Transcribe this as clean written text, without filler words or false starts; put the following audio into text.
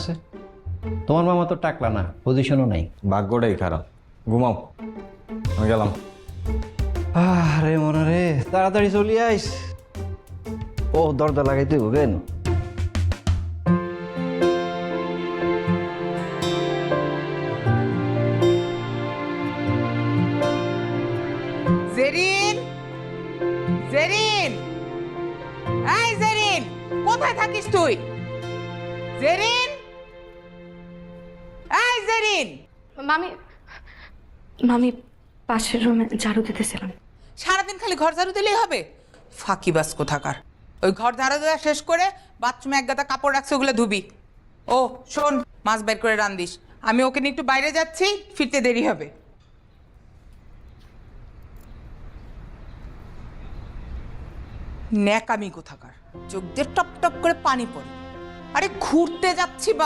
আছে? তোমার মামা তো টাকলা না, পজিশনও নাই। ভাগ্যটাই খারাপ। ঘুমাও, আমি গেলাম। আরে মনে রে, তাড়াতাড়ি চলি আইস। ও দরজা লাগাইতে কেন? জেরিন, জেরিন, এই জেরিন, কোথায় থাকিস তুই? জেরিন, এই জেরিন। মামি মামি পাশের রুমে ঝাড়ু দিতেছিলাম। সারাদিন খালি ঘর ঝাড়ু দিলেই হবে? ফাঁকিবাজ কোথাকার। ওই ঘর ঝাড়ু দেওয়া শেষ করে বাথরুমে এক গাদা কাপড় রাখছে, ওগুলো ধুবি। ও শোন, মাছ বের করে রান্দিস। আমি ওকে নিয়ে একটু বাইরে যাচ্ছি, ফিরতে দেরি হবে। ন্যাকামি কোথাকার, চোখ দিয়ে টপ টপ করে পানি পড়ে। আরে ঘুরতে যাচ্ছি